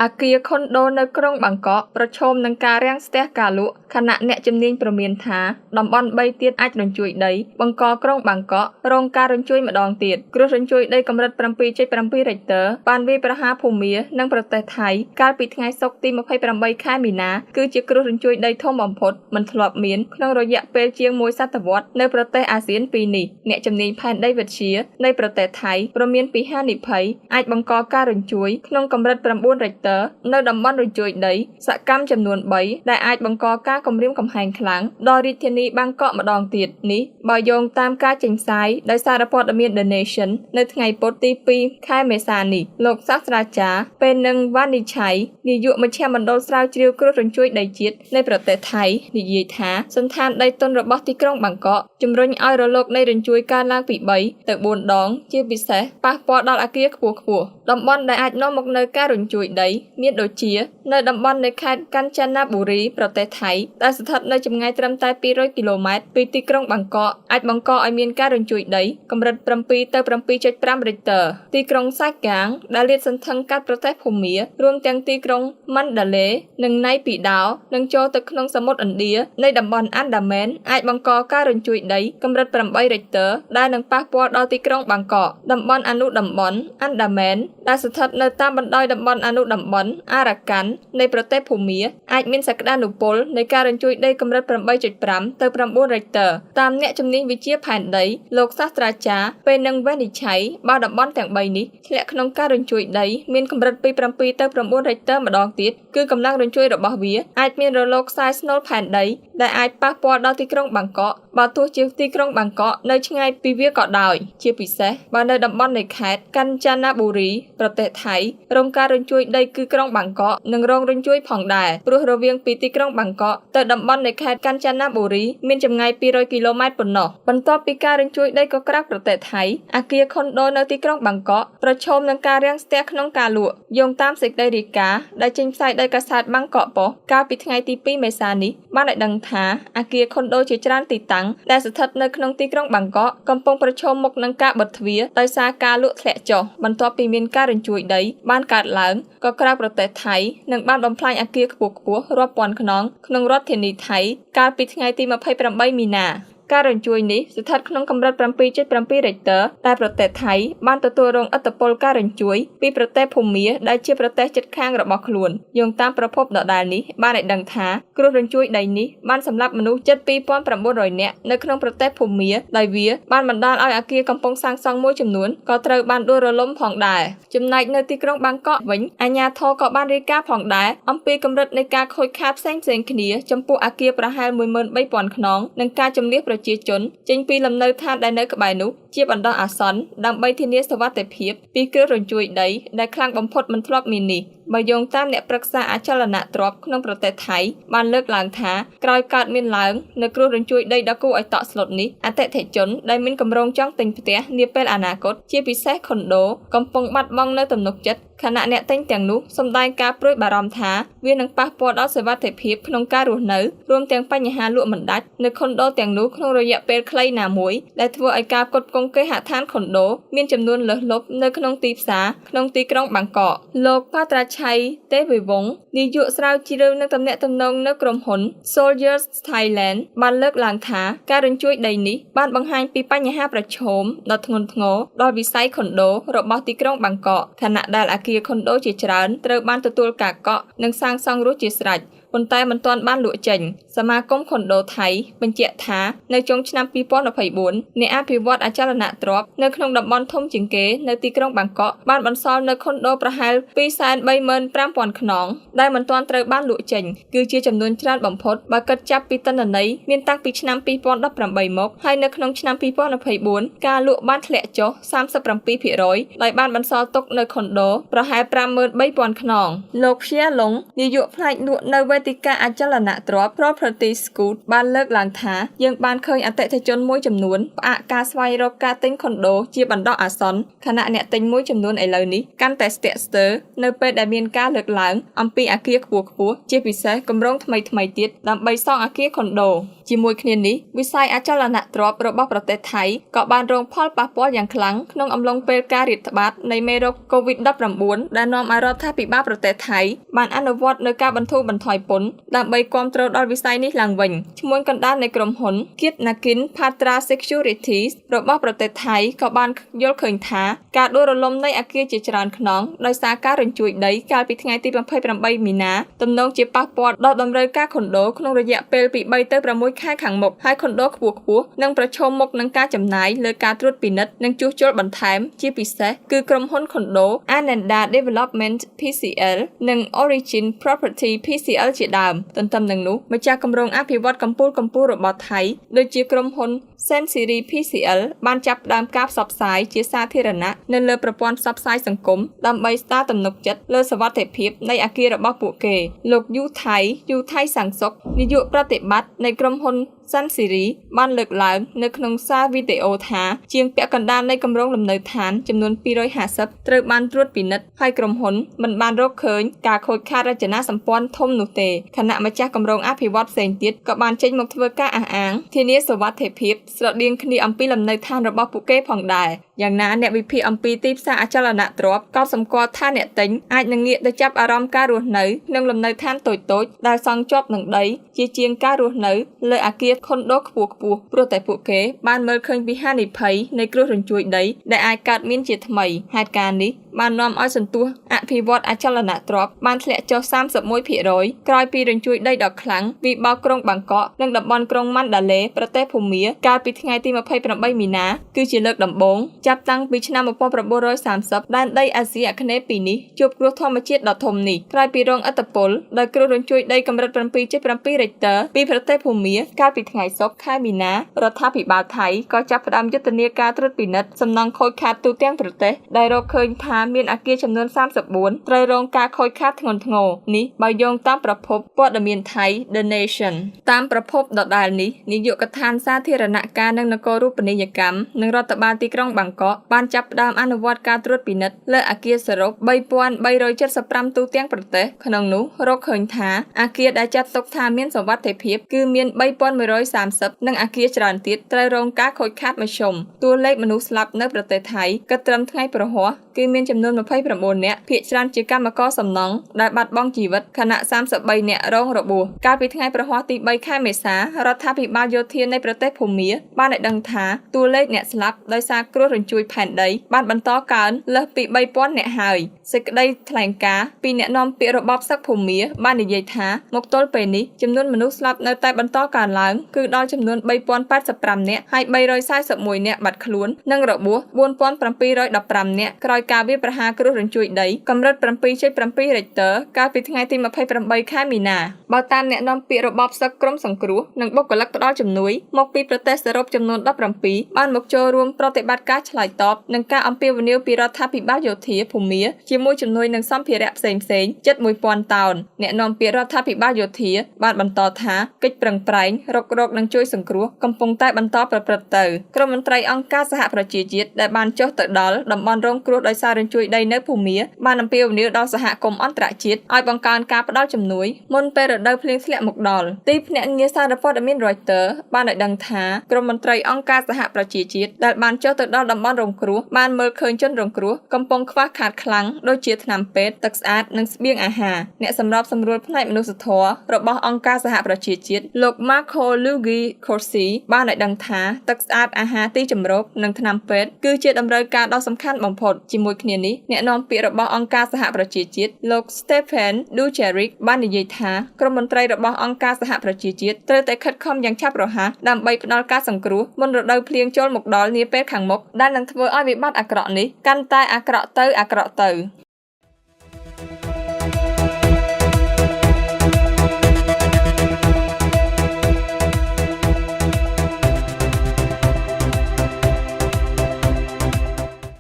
អាគារខុនដូនៅក្រុងបាងកកប្រឈមនឹងការរាំងស្ទះការលក់ខណៈអ្នកជំនាញព្រមានថាតំបន់3ទៀតអាចរញ្ជួយដីបង្កក្រុងបាងកករងការរញ្ជួយម្ដងទៀតគ្រោះរញ្ជួយដីកម្រិត 7.7 រិចទ័របានវាយប្រហារភូមានិងប្រទេសថៃកាលពីថ្ងៃសុក្រទី28 ខែមីនាគឺជាគ្រោះរញ្ជួយដីធំបំផុតមិនធ្លាប់មានក្នុងរយៈពេលជាង1សតវត្សរ៍នៅប្រទេសអាស៊ានពីរនេះអ្នកជំនាញផែនដីវិទ្យានៃប្រទេសថៃព្រមានពីហានិភ័យអាចបង្កការរញ្ជួយក្នុងកម្រិត 9 រិចទ័រនៅតំបន់រញ្ជួយដីសកម្មចំនួន3ដែលអាចបង្កការគំរាមកំហែងខ្លាំងដល់រាជធានីបាងកកម្ដងទៀតនេះបើយោងតាមការចេញផ្សាយដោយសារព័ត៌មាន The Nation នៅថ្ងៃពុធទី2 ខែមេសានេះលោកសាស្ត្រាចារ្យពេលនឹងវ៉ានីឆៃនាយកមជ្ឈមណ្ឌលស្រាវជ្រាវគ្រោះរញ្ជួយដីជាតិនៃប្រទេសថៃនិយាយថាសន្តានដីទុនរបស់ទីក្រុងបាងកកជំរុញឲ្យរលកនៃរញ្ជួយកើនឡើងពី3ទៅ4ដងជាពិសេសប៉ះពាល់ដល់អគារខ្ពស់ៗតំបន់ដែលអាចនាំមកនូវការរញ្ជួយដីមានដូចជានៅតំបន់នៃខេត្តកាន់ចាណាប៊ូរីប្រទេសថៃដែលស្ថិតនៅចម្ងាយត្រឹមតែ200គីឡូម៉ែត្រពីទីក្រុងបាងកកអាចបង្កឲ្យមានការរញ្ជួយដីកម្រិត7ទៅ 7.5 រិចទ័រទីក្រុងសាកាងដែលលាតសន្ធឹងកាត់ប្រទេសភូមារួមទាំងទីក្រុងម៉ាន់ដាឡេនិងណៃពីដោនឹងចូលទៅក្នុងសមុទ្រឥណ្ឌានៃតំបន់អាន់ដាមែនអាចបង្កការរញ្ជួយដីកម្រិត8រិចទ័រដែលនឹងប៉ះពាល់ដល់ទីក្រុងបាងកកតំបន់អនុតំបន់អាន់ដាមែនដែលស្ថិតនៅតាមបណ្ដោយតំបន់អនុតំបន់អារ៉ាកាន់នៃប្រទេសភូមាអាចមានសក្តានុពលនៃការរញ្ជួយដីកម្រិត 8.5 ទៅ 9 រិចទ័រតាមអ្នកជំនាញវិទ្យាផែនដីលោកសាស្ត្រាចារ្យពេលនឹងវ៉ានីឆៃបើតំបន់ទាំង3នេះធ្លាក់ក្នុងការរញ្ជួយដីមានកម្រិតពី7ទៅ 9 រិចទ័រម្ដងទៀតគឺកម្លាំងរញ្ជួយរបស់វាអាចមានរលកខ្សែស្នូលផែនដីដែលអាចប៉ះពាល់ដល់ទីក្រុងបាងកកបើទោះជាទីក្រុងបាងកកនៅឆ្ងាយពីវាក៏ដោយជាពិសេសបើនៅតំបន់នៃខេត្តកាន់ចាណាប៊ូរីប្រទេសថៃរងការរញ្ជួយដីគឺក្រុងបាងកកនិងរងរញ្ជួយផងដែរព្រោះរវាងពីទីក្រុងបាងកកទៅតំបន់នៃខេត្តកាន់ចាណាប៊ូរីមានចម្ងាយ200គីឡូម៉ែត្រប៉ុណ្ណោះបន្ទាប់ពីការរញ្ជួយដីក៏ក្រៅប្រទេសថៃអគារខុនដូនៅទីក្រុងបាងកកប្រឈមនឹងការរាំងស្ទះក្នុងការលក់យោងតាមសេចក្តីរាយការណ៍ដែលចេញផ្សាយដោយកាសែតបាងកកប៉ុស្តិ៍កាលពីថ្ងៃទី2 មេសានេះបានឲ្យដឹងថាអគារខុនដូជាច្រើនទីតាំងដែលស្ថិតនៅក្នុងទីក្រុងបាងកកកំពុងប្រឈមមុខនឹងការបិទទ្វារដោយសារការលក់ធ្លាក់ចុះបន្ទាប់ពីមានការរញ្ជួយដីបានកើតឡើងក៏ក្រៅប្រទេសថៃនឹងបានបំផ្លាញអគារខ្ពស់ៗរាប់ពាន់ខ្នងក្នុងរដ្ឋធានីថៃកាលពីថ្ងៃទី28 មីនាការរញ្ជួយនេះស្ថិតក្នុងកម្រិត 7.7 រិចទ័រដែលប្រទេសថៃបានទទួលរងឥទ្ធិពលការរញ្ជួយពីប្រទេសភូមាដែលជាប្រទេសជិតខាងរបស់ខ្លួនយោងតាមប្រភពដដែលនេះបានឲ្យដឹងថាគ្រោះរញ្ជួយដីនេះបានសម្លាប់មនុស្សជិត 2,900 នាក់នៅក្នុងប្រទេសភូមាដោយវាបានបណ្ដាលឲ្យអគារកំពុងសាងសង់មួយចំនួនក៏ត្រូវបានដួលរលំផងដែរចំណែកនៅទីក្រុងបាងកកវិញអាជ្ញាធរក៏បានរាយការណ៍ផងដែរអំពីកម្រិតនៃការខូចខាតផ្សេងៗគ្នាចំពោះអគារប្រហែល 13,000 ខ្នងនិងការជម្លៀសប្រជាជនចេញពីលំនៅឋានដែលនៅក្បែរនោះជាបណ្ដោះអាសន្នដើម្បីធានាសុវត្ថិភាពពីគ្រោះរញ្ជួយដីដែលខ្លាំងបំផុតមិនធ្លាប់មាននេះបើយោងតាមអ្នកប្រឹក្សាអចលនទ្រព្យក្នុងប្រទេសថៃបានលើកឡើងថាក្រោយកើតមានឡើងនៅគ្រោះរញ្ជួយដីដ៏គួរឲ្យតក់ស្លុតនេះអតិថិជនដែលមានគម្រោងចង់ទិញផ្ទះនាពេលអនាគតជាពិសេសខុនដូកំពុងបាត់បង់នៅទំនុកចិត្តខណៈអ្នកទិញទាំងនោះសម្ដែងការព្រួយបារម្ភថាវានឹងប៉ះពាល់ដល់សុវត្ថិភាពក្នុងការរស់នៅរួមទាំងបញ្ហាលក់មិនដាច់នៅខុនដូទាំងនោះក្នុងរយៈពេលខ្លីណាមួយដែលធ្វើឲ្យការផ្គត់ផ្គង់គេហដ្ឋានខុនដូមានចំនួនលើសលប់នៅក្នុងទីផ្សារក្នុងទីក្រុងបាងកកលោកប៉ាត្រាឆៃទេវវង្សនាយកស្រាវជ្រាវនឹងទំនាក់ទំនងនៅក្រុមហ៊ុន Soldiers Thailand បានលើកឡើងថាការរញ្ជួយដីនេះបានបង្ហាញពីបញ្ហាប្រឈមដ៏ធ្ងន់ធ្ងរដល់វិស័យខុនដូរបស់ទីក្រុងបាងកកខណៈដែលអគារខុនដូជាច្រើនត្រូវបានទទួលការកក់និងសាងសង់រួចជាស្រេចប៉ុន្តែមិនទាន់បានលក់ចេញសមាគមខុនដូថៃបញ្ជាក់ថានៅចុងឆ្នាំ2024អ្នកអភិវឌ្ឍអចលនទ្រព្យនៅក្នុងតំបន់ធំជាងគេនៅទីក្រុងបាងកកបានបន្សល់នៅខុនដូប្រហែល 235,000 ខ្នងដែលមិនទាន់ត្រូវបានលក់ចេញគឺជាចំនួនច្រើនបំផុតបើគិតចាប់ពីទិន្នន័យមានតាំងពីឆ្នាំ2018មកហើយនៅក្នុងឆ្នាំ2024ការលក់បានធ្លាក់ចុះ 37% ដោយបានបន្សល់ទុកនៅខុនដូប្រហែល 53,000 ខ្នងលោកភៀឡុងនាយកផ្នែកលក់នៅវេ តិកាអចលនទ្រព្យ Property Scoot បានលើកឡើងថាយើងបានឃើញអតិថិជនមួយចំនួនផ្អាកការស្វែងរកការទិញខុនដូជាបណ្ដោះអាសន្នខណៈអ្នកទិញមួយចំនួនឥឡូវនេះកាន់តែស្ទាក់ស្ទើរនៅពេលដែលមានការលើកឡើងអំពីអគារខ្ពស់ៗជាពិសេសគម្រោងថ្មីៗទៀតដើម្បីសង់អគារខុនដូជាមួយគ្នានេះវិស័យអចលនទ្រព្យរបស់ប្រទេសថៃក៏បានរងផលប៉ះពាល់យ៉ាងខ្លាំងក្នុងអំឡុងពេលការរាតត្បាតនៃមេរោគ COVID-19 ដែលនាំឲ្យរដ្ឋាភិបាលប្រទេសថៃបានអនុវត្តនូវការបន្ធូរបន្ថយពន្ធដើម្បីគាំទ្រដល់វិស័យនេះឡើងវិញឈ្មោះកណ្ដាលនៃក្រុមហ៊ុន Kiatnakin Patra Securities របស់ប្រទេសថៃក៏បានយល់ឃើញថាការដួលរលំនៃអគារជាច្រើនខ្នងដោយសារការរញ្ជួយដីកាលពីថ្ងៃទី28មីនាទំនងជាប៉ះពាល់ដល់តម្រូវការខុនដូក្នុងរយៈពេលពី3ទៅ6ខែខាងមុខហើយខុនដូខ្ពស់ៗនឹងប្រឈមមុខនឹងការចំណាយលើការត្រួតពិនិត្យនិងជួសជុលបន្ថែមជាពិសេសគឺក្រុមហ៊ុនខុនដូ Ananda Development PCL និង Origin Property PCL ជាដើមទន្ទឹមនឹងនោះម្ចាស់គម្រោងអភិវឌ្ឍកម្ពុជារបស់ថៃដូចជាក្រុមហ៊ុន Sensiri PCL បានចាប់ផ្ដើមការផ្សព្វផ្សាយជាសាធារណៈនៅលើប្រព័ន្ធផ្សព្វផ្សាយសង្គមដើម្បីស្ដារទំនុកចិត្តលើសុវត្ថិភាពនៃអគាររបស់ពួកគេលោកយូថៃសាំងសុកនាយកប្រតិបត្តិនៃក្រុមហ៊ុនSensiri បានលើកឡើងនៅក្នុងសារវីដេអូថាជាងពាក់កណ្ដាលនៃគម្រោងលំនៅឋានចំនួន250ត្រូវបានត្រួតពិនិត្យហើយក្រុមហ៊ុនមិនបានរកឃើញការខូចខាតរចនាសម្ព័ន្ធធំនោះទេខណៈម្ចាស់គម្រោងអភិវឌ្ឍផ្សេងទៀតក៏បានចេញមកធ្វើការអះអាងធានាសុវត្ថិភាពស្រដៀងគ្នាអំពីលំនៅឋានរបស់ពួកគេផងដែរយ៉ាងណាអ្នកវិភាគអំពីទីផ្សារអចលនទ្រព្យក៏សម្គាល់ថាអ្នកទិញអាចនឹងងាកទៅចាប់អារម្មណ៍ការរស់នៅក្នុងលំនៅឋានតូចៗដែលសង់ជាប់នឹងដីជាជាងការរស់នៅលើអគារខុនដូខ្ពស់ៗព្រោះតែពួកគេបានមើលឃើញពីហានិភ័យនៃគ្រោះរញ្ជួយដីដែលអាចកើតមានជាថ្មីហេតុការណ៍នេះបាននាំឲ្យសន្ទុះអភិវឌ្ឍអចលនទ្រព្យបានធ្លាក់ចុះ 31% ក្រោយពីរញ្ជួយដីដ៏ខ្លាំងវិបោកក្រុងបាងកកនិងតំបន់ក្រុងម៉ាន់ដាលេប្រទេសភូមាកាលពីថ្ងៃទី28មីនាគឺជាលើកដំបូងចាប់តាំងពីឆ្នាំ1930ដែនដីអាស៊ីអាគ្នេយ៍ពីរនេះជួបគ្រោះធម្មជាតិដ៏ធំនេះក្រោយពីរងឥទ្ធិពលដោយគ្រោះរញ្ជួយដីកម្រិត 7.7 រិចទ័រពីប្រទេសភូមាកាលពីថ្ងៃសុក្រខែមីនារដ្ឋាភិបាលថៃក៏ចាប់ផ្ដើមយុទ្ធនាការត្រួតពិនិត្យសំណង់ខូចខាតទូទាំងប្រទេសដែលរកឃើញថាមានអគារចំនួន34ត្រូវរងការខូចខាតធ្ងន់ធ្ងរនេះបើយោងតាមប្រភពព័ត៌មានថៃ The Nation តាមប្រភពដដែលនេះនាយកដ្ឋានសាធារណការនិងនគររូបនីយកម្មនិងរដ្ឋបាលទីក្រុងបាងកកបានចាប់ផ្ដើមអនុវត្តការត្រួតពិនិត្យលើអគារសរុប 3375 ទូទាំងប្រទេសក្នុងនោះរកឃើញថាអគារដែលចាត់ទុកថាមានសុវត្ថិភាពគឺមាន 3130 និងអគារច្រើនទៀតត្រូវរងការខូចខាតមធ្យមតួលេខមនុស្សស្លាប់នៅប្រទេសថៃគិតត្រឹមថ្ងៃប្រហ័សគឺមានចំនួន29នាក់ភាគច្រើនជាកម្មករសំណង់ដែលបាត់បង់ជីវិតខណៈ33នាក់រងរបួសកាលពីថ្ងៃប្រហ័សទី3ខែមេសារដ្ឋាភិបាលយោធានៃប្រទេសភូមាបានឲ្យដឹងថាតួលេខអ្នកស្លាប់ដោយសារគ្រោះរញ្ជួយផែនដីបានបន្តកើនលើសពី 3000 នាក់ហើយសេចក្តីថ្លែងការណ៍ពីអ្នកនាំពាក្យរបបសឹកភូមាបាននិយាយថាមកទល់ពេលនេះចំនួនមនុស្សស្លាប់នៅតែបន្តកើនឡើងគឺដល់ចំនួន 3085 នាក់ហើយ341នាក់បាត់ខ្លួននិងរបួស 4715 នាក់ក្រោយការវាយប្រហារគ្រោះរញ្ជួយដីកម្រិត 7.7 រិចទ័រកាលពីថ្ងៃទី28ខែមីនាបើតាមអ្នកនាំពាក្យរបបសឹកក្រុមសង្គ្រោះនិងបុគ្គលិកផ្ដល់ជំនួយមកពីប្រទេសសរុបចំនួន17បានមកចូលរួមប្រតិបត្តិការឆ្លើយតបនឹងការអំពាវនាវពីរដ្ឋាភិបាលយោធាភូមាជាមួយជំនួយនឹងសម្ភារៈផ្សេងៗជិត 1000 តោនអ្នកនាំពាក្យរដ្ឋាភិបាលយោធាបានបន្តថាកិច្ចប្រឹងប្រែងរកនិងជួយសង្គ្រោះកំពុងតែបន្តប្រព្រឹត្តទៅក្រុមមន្ត្រីអង្គការសហប្រជាជាតិដែលបានចុះទៅដល់តំបន់រងគ្រោះដោយសាររញ្ជួយដីនៅភូមាបានអំពាវនាវដល់សហគមន៍អន្តរជាតិឲ្យបង្កើនការផ្ដល់ជំនួយមុនពេលរដូវភ្លៀងធ្លាក់មកដល់ទីភ្នាក់ងារសារព័ត៌មាន Reuters បានឲ្យដឹងថាក្រុមមន្ត្រីអង្គការសហប្រជាជាតិដែលបានចុះទៅដល់តំបន់រងគ្រោះបានមើលឃើញជនរងគ្រោះកំពុងខ្វះខាតខ្លាំងដូចជាថ្នាំពេទ្យទឹកស្អាតនិងស្បៀងអាហារអ្នកសម្របសម្រួលផ្នែកមនុស្សធម៌របស់អង្គការសហប្រជាជាតិលោក Marco Luigi Corsi បានឲ្យដឹងថាទឹកស្អាតអាហារទីជម្រកនិងថ្នាំពេទ្យគឺជាតម្រូវការដ៏សំខាន់បំផុតជាមួយគ្នានេះអ្នកនាំពាក្យរបស់អង្គការសហប្រជាជាតិលោក Stephen Dujarric បាននិយាយថាក្រុមមន្ត្រីរបស់អង្គការសហប្រជាជាតិត្រូវតែខិតខំយ៉ាងឆាប់រហ័សដើម្បីផ្ដល់ការសង្គ្រោះមុនរដូវភ្លៀងចូលមកដល់នាពេលខាងមុខដែលនឹងធ្វើឲ្យវិបត្តិអាក្រក់នេះកាន់តែអាក្រក់ទៅ